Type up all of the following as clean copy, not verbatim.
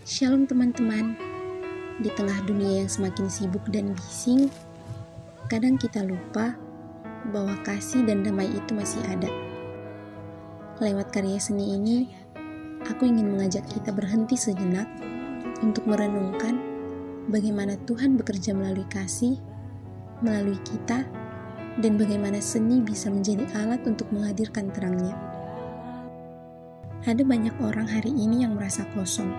Shalom teman-teman. Di tengah dunia yang semakin sibuk dan bising, kadang kita lupa bahwa kasih dan damai itu masih ada. Lewat karya seni ini, aku ingin mengajak kita berhenti sejenak untuk merenungkan bagaimana Tuhan bekerja melalui kasih, melalui kita, dan bagaimana seni bisa menjadi alat untuk menghadirkan terangnya. Ada banyak orang hari ini yang merasa kosong.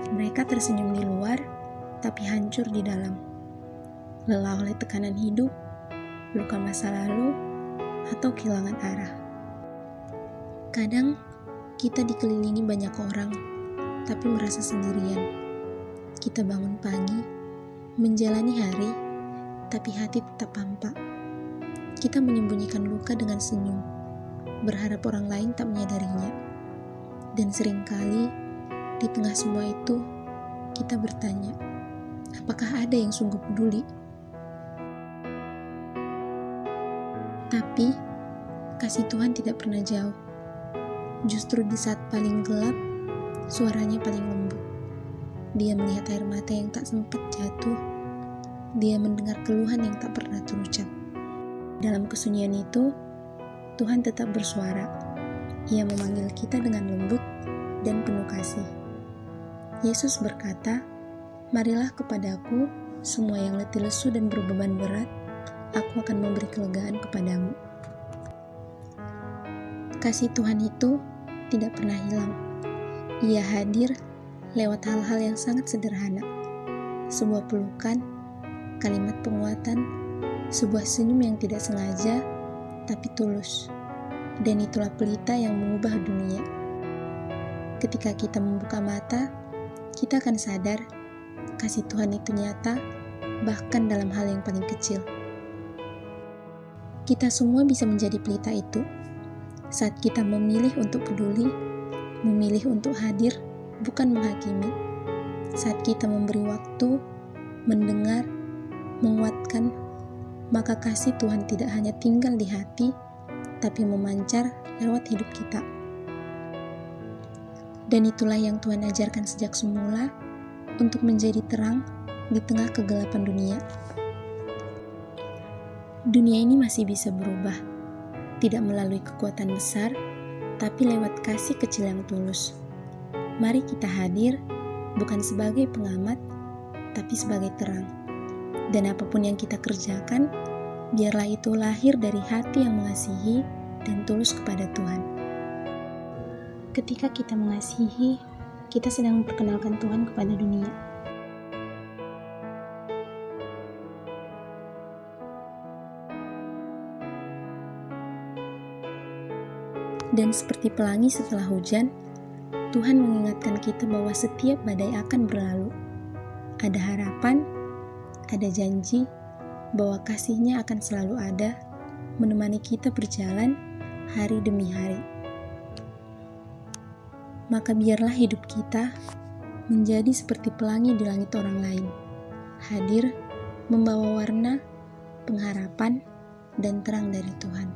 Mereka tersenyum di luar, tapi hancur di dalam. Lelah oleh tekanan hidup, luka masa lalu, atau kehilangan arah. Kadang, kita dikelilingi banyak orang, tapi merasa sendirian. Kita bangun pagi, menjalani hari, tapi hati tetap hampa. Kita menyembunyikan luka dengan senyum, berharap orang lain tak menyadarinya. Dan seringkali, di tengah semua itu, kita bertanya, apakah ada yang sungguh peduli? Tapi, kasih Tuhan tidak pernah jauh. Justru di saat paling gelap, suaranya paling lembut. Dia melihat air mata yang tak sempat jatuh. Dia mendengar keluhan yang tak pernah terucap. Dalam kesunyian itu, Tuhan tetap bersuara. Ia memanggil kita dengan lembut dan penuh kasih. Yesus berkata, "Marilah kepadaku, semua yang letih lesu dan berbeban berat, aku akan memberi kelegaan kepadamu." Kasih Tuhan itu tidak pernah hilang. Ia hadir lewat hal-hal yang sangat sederhana. Sebuah pelukan, kalimat penguatan, sebuah senyum yang tidak sengaja, tapi tulus. Dan itulah pelita yang mengubah dunia. Ketika kita membuka mata, kita akan sadar kasih Tuhan itu nyata, bahkan dalam hal yang paling kecil. Kita semua bisa menjadi pelita itu saat kita memilih untuk peduli, memilih untuk hadir, bukan menghakimi. Saat kita memberi waktu, mendengar, menguatkan, maka kasih Tuhan tidak hanya tinggal di hati, tapi memancar lewat hidup kita. Dan itulah yang Tuhan ajarkan sejak semula untuk menjadi terang di tengah kegelapan dunia. Dunia ini masih bisa berubah, tidak melalui kekuatan besar, tapi lewat kasih kecil yang tulus. Mari kita hadir, bukan sebagai pengamat, tapi sebagai terang. Dan apapun yang kita kerjakan, biarlah itu lahir dari hati yang mengasihi dan tulus kepada Tuhan. Ketika kita mengasihi, kita sedang memperkenalkan Tuhan kepada dunia. Dan seperti pelangi setelah hujan, Tuhan mengingatkan kita bahwa setiap badai akan berlalu. Ada harapan, ada janji bahwa kasih-Nya akan selalu ada, menemani kita berjalan hari demi hari. Maka biarlah hidup kita menjadi seperti pelangi di langit orang lain, hadir, membawa warna, pengharapan, dan terang dari Tuhan.